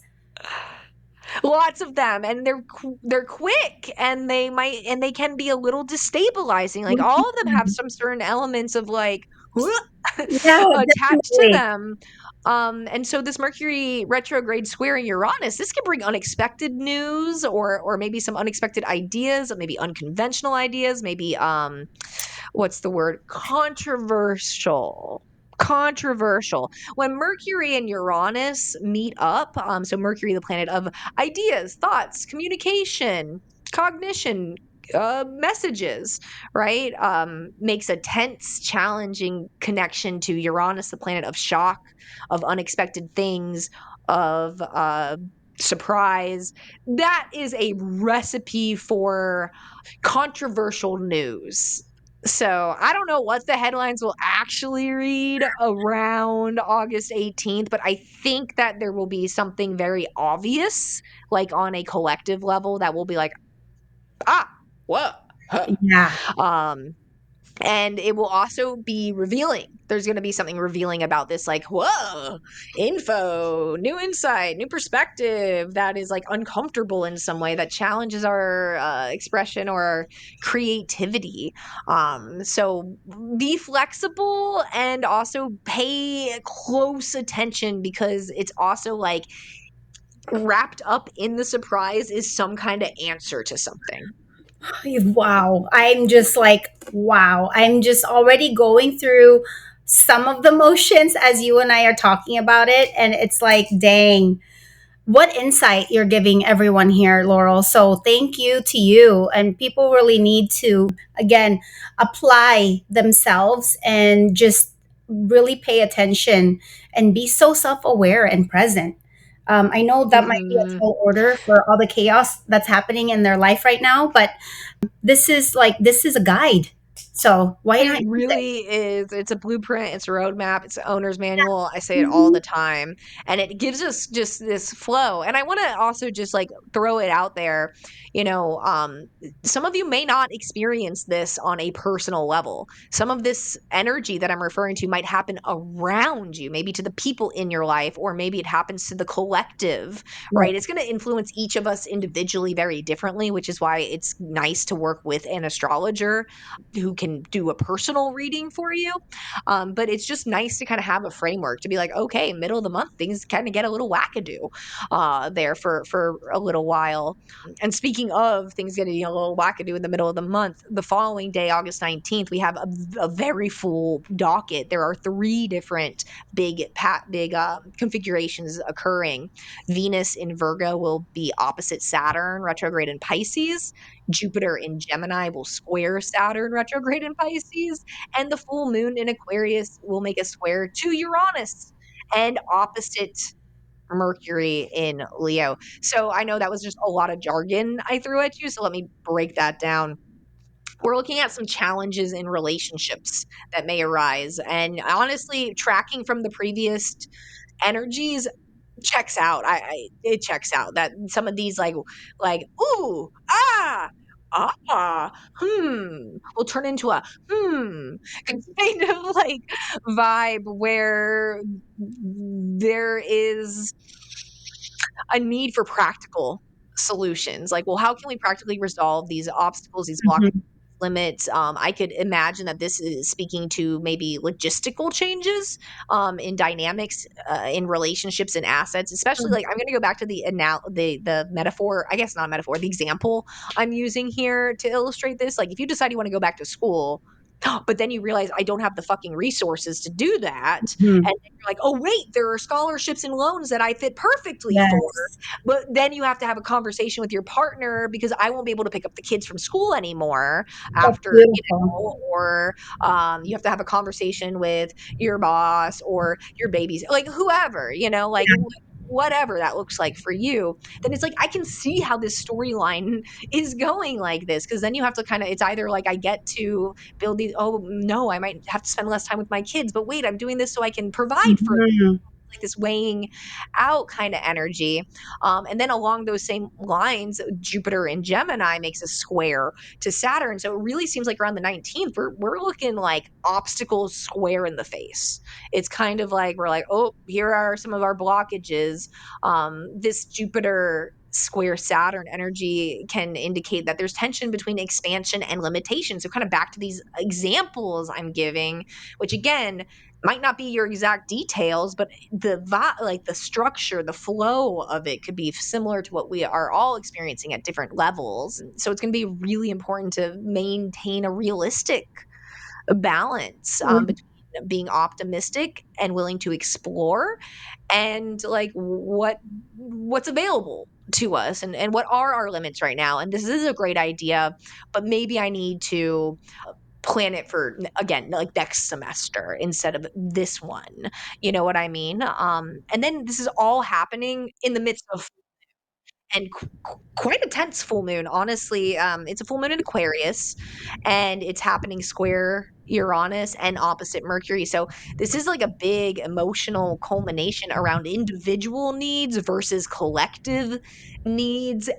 Lots of them, and they're quick, and they can be a little destabilizing. Like all of them have some certain elements of like Yeah, attached to definitely. them. And so this Mercury retrograde squaring Uranus, this can bring unexpected news or maybe some unexpected ideas, maybe unconventional ideas, maybe what's the word? Controversial. When Mercury and Uranus meet up, so Mercury, the planet of ideas, thoughts, communication, cognition, messages, right? Makes a tense, challenging connection to Uranus, the planet of shock, of unexpected things, of surprise. That is a recipe for controversial news. So I don't know what the headlines will actually read around August 18th, but I think that there will be something very obvious, like on a collective level, that will be like, ah, what? Huh. Yeah. Um, and it will also be revealing. There's going to be something revealing about this, like, whoa, info, new insight, new perspective that is like uncomfortable in some way that challenges our expression or our creativity. So be flexible and also pay close attention because it's also like wrapped up in the surprise is some kind of answer to something. Wow. I'm just like, wow. I'm just already going through some of the motions as you and I are talking about it. And it's like, dang, what insight you're giving everyone here, Laurel. So thank you to you. And people really need to, again, apply themselves and just really pay attention and be so self aware and present. I know that might be a Mhm. tall order for all the chaos that's happening in their life right now, but this is a guide. So why It not use it? really is. It's a blueprint, it's a roadmap, it's an owner's manual. I say it all Mhm. the time. And it gives us just this flow. And I want to also just like throw it out there. You know, some of you may not experience this on a personal level. Some of this energy that I'm referring to might happen around you, maybe to the people in your life, or maybe it happens to the collective, Right. right? It's going to influence each of us individually very differently, which is why it's nice to work with an astrologer who can do a personal reading for you. But it's just nice to kind of have a framework to be like, okay, middle of the month, things kind of get a little wackadoo there for a little while. And speaking of things getting a little wackadoo in the middle of the month, the following day, August 19th, we have a very full docket. There are three different big configurations occurring. Venus in Virgo will be opposite Saturn, retrograde in Pisces. Jupiter in Gemini will square Saturn retrograde in Pisces, and the full moon in Aquarius will make a square to Uranus and opposite Mercury in Leo. So I know that was just a lot of jargon I threw at you, so let me break that down. We're looking at some challenges in relationships that may arise. And honestly, tracking from the previous energies checks out. It checks out that some of these like ooh ah will turn into a kind of like vibe where there is a need for practical solutions. Like, well, how can we practically resolve these obstacles, these blockages? Mhm. Limits. I could imagine that this is speaking to maybe logistical changes in dynamics in relationships and assets. Especially, like I'm going to go back to the metaphor. I guess not a metaphor. The example I'm using here to illustrate this. Like, if you decide you want to go back to school, but then you realize I don't have the fucking resources to do that, and Mhm. then you're like, oh wait, there are scholarships and loans that I fit perfectly for. Yes. But then you have to have a conversation with your partner because I won't be able to pick up the kids from school anymore That's after, beautiful. or you have to have a conversation with your boss or your babies, like whoever, like whatever that looks like for you. Then it's like, I can see how this storyline is going like this. Cause then you have to kind of, it's either like I get to build these, oh no, I might have to spend less time with my kids, but wait, I'm doing this so I can provide for them. Mhm. like this weighing out kind of energy. And then along those same lines, Jupiter in Gemini makes a square to Saturn. So it really seems like around the 19th, we're looking like obstacles square in the face. It's kind of like we're like, oh, here are some of our blockages. This Jupiter square Saturn energy can indicate that there's tension between expansion and limitation. So kind of back to these examples I'm giving, which again might not be your exact details, but like the structure, the flow of it could be similar to what we are all experiencing at different levels. So it's going to be really important to maintain a realistic balance Mhm. between being optimistic and willing to explore and like what's available to us and what are our limits right now. And this is a great idea, but maybe I need to plan it for again like next semester instead of this one. You know what I mean? And then this is all happening in the midst of and quite a tense full moon, honestly. It's a full moon in Aquarius, and it's happening square Uranus and opposite Mercury. So this is like a big emotional culmination around individual needs versus collective needs,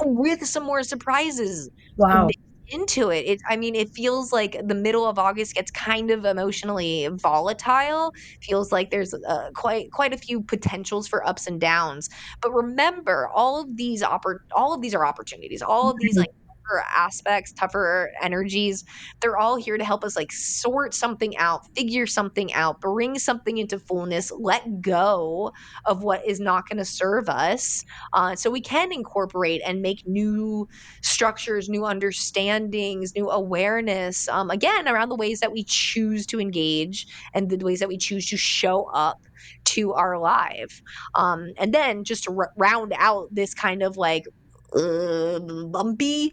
with some more surprises Wow. mixed into it. I mean, it feels like the middle of August gets kind of emotionally volatile. Feels like there's quite a few potentials for ups and downs. But remember, all of these are opportunities. All of these like tougher aspects, tougher energies, they're all here to help us like sort something out, figure something out, bring something into fullness, let go of what is not going to serve us, so we can incorporate and make new structures, new understandings, new awareness, again, around the ways that we choose to engage and the ways that we choose to show up to our life. And then just to round out this kind of like bumpy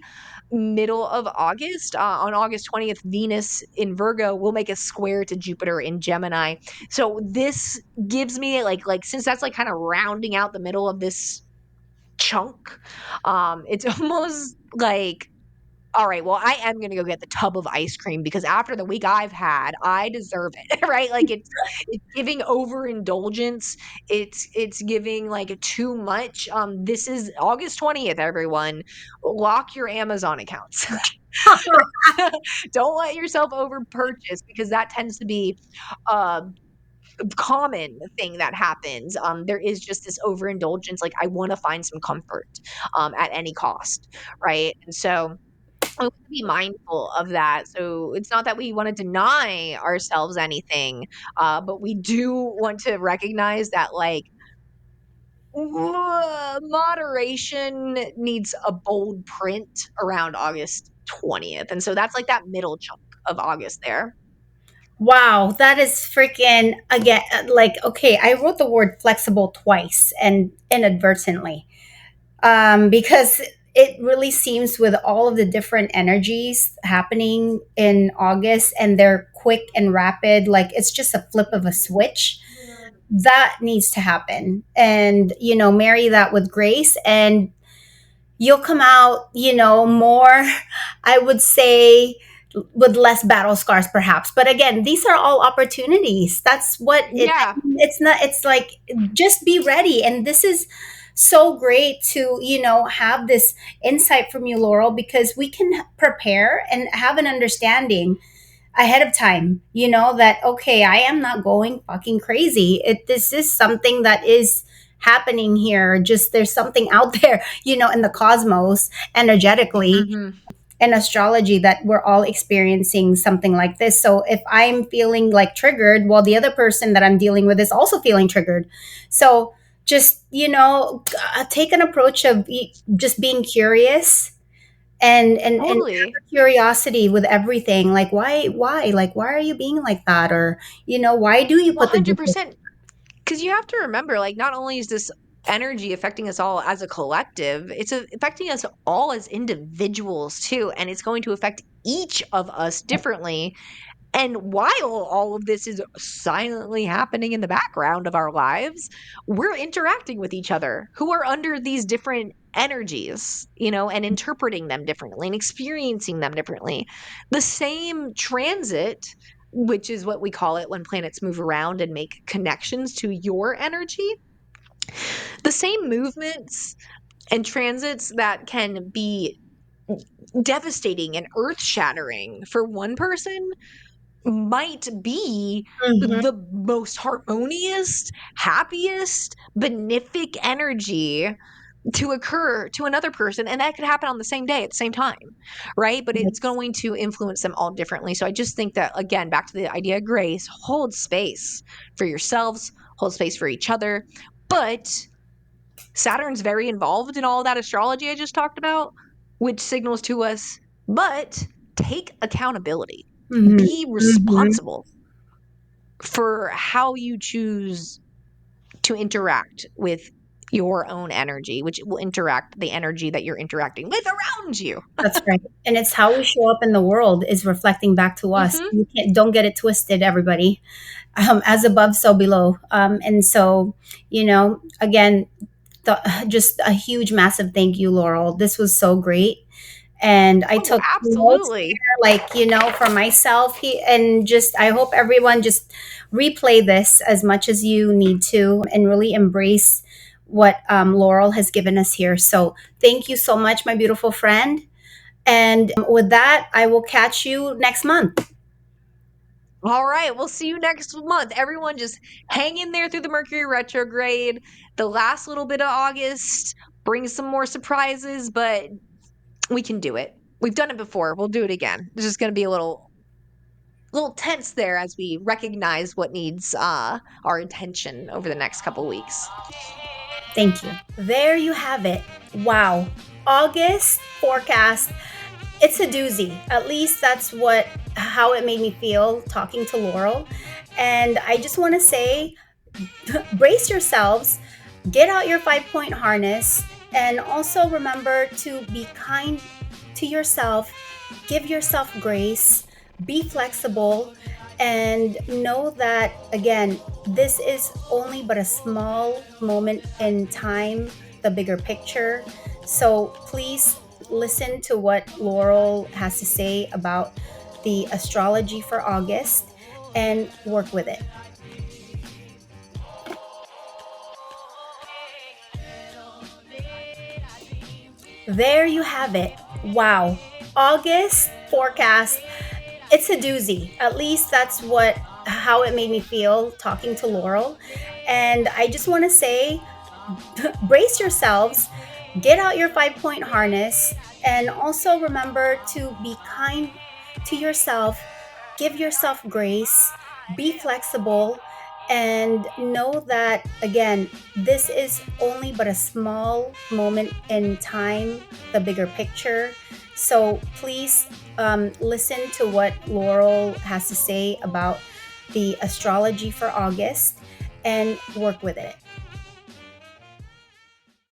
middle of August, on August 20th, Venus in Virgo will make a square to Jupiter in Gemini. So this gives me like since that's like kind of rounding out the middle of this chunk, it's almost like, all right, well, I am gonna go get the tub of ice cream because after the week I've had, I deserve it, right? Like it's giving overindulgence. It's giving like too much. This is August 20th, everyone. Lock your Amazon accounts. Don't let yourself over purchase because that tends to be uh common thing that happens. There is just this overindulgence, like I want to find some comfort at any cost, right? And so we want to be mindful of that. So it's not that we want to deny ourselves anything, but we do want to recognize that like moderation needs a bold print around August 20th. And so that's like that middle chunk of August there. Wow, that is freaking again like okay, I wrote the word flexible twice and inadvertently. Because it really seems with all of the different energies happening in August and they're quick and rapid, like it's just a flip of a switch. That needs to happen. And, marry that with grace and you'll come out, more, I would say, with less battle scars perhaps. But again, these are all opportunities. That's what Yeah, it's not, it's like just be ready. And this is so great to, have this insight from you, Laurel, because we can prepare and have an understanding ahead of time, that okay, I am not going fucking crazy. This is something that is happening here. Just there's something out there, in the cosmos energetically hmm, and astrology that we're all experiencing something like this. So if I'm feeling like triggered, well, the other person that I'm dealing with is also feeling triggered. So just, take an approach of just being curious and have totally. a curiosity with everything, like why are you being like that, or why do you put the dishes? 100%. Because you have to remember, like, not only is this energy affecting us all as a collective, it's affecting us all as individuals too. And it's going to affect each of us differently. And while all of this is silently happening in the background of our lives, we're interacting with each other who are under these different energies, and interpreting them differently and experiencing them differently. The same transit which is what we call it when planets move around and make connections to your energy. The same movements and transits that can be devastating and earth shattering for one person might be Mhm. the most harmonious, happiest, benefic energy to occur to another person. And that could happen on the same day at the same time, right? But it's Yes. going to influence them all differently. So I just think that, again, back to the idea of grace, hold space for yourselves, hold space for each other. But Saturn's very involved in all that astrology I just talked about, which signals to us, but take accountability. Mhm. Be Mhm. responsible for how you choose to interact with your own energy, which will interact the energy that you're interacting with around you. That's right. And it's how we show up in the world is reflecting back to us. Mm-hmm. You can't, don't get it twisted, everybody. As above, so below. And so, again, just a huge, massive thank you, Laurel. This was so great. And I Oh, took notes absolutely. here, like, for myself. And just, I hope everyone just replay this as much as you need to and really embrace what Laurel has given us here. So thank you so much, my beautiful friend. And with that, I will catch you next month. All right, we'll see you next month. Everyone just hang in there through the Mercury retrograde. The last little bit of August brings some more surprises, but we can do it. We've done it before. We'll do it again. It's just going to be a little tense there as we recognize what needs our attention over the next couple weeks. Thank you. There you have it. Wow. August forecast. It's a doozy. At least that's how it made me feel talking to Laurel. And I just want to say, brace yourselves, get out your 5 point harness, and also remember to be kind to yourself, give yourself grace, be flexible, and know that, again, this is only but a small moment in time, the bigger picture. So please listen to what Laurel has to say about the astrology for August and work with it. There you have it. Wow. August forecast. It's a doozy. At least that's how it made me feel talking to Laurel. And I just want to say, brace yourselves, get out your 5 point harness, and also remember to be kind to yourself, give yourself grace, be flexible, and know that, again, this is only but a small moment in time, the bigger picture. So please listen to what Laurel has to say about the astrology for August and work with it.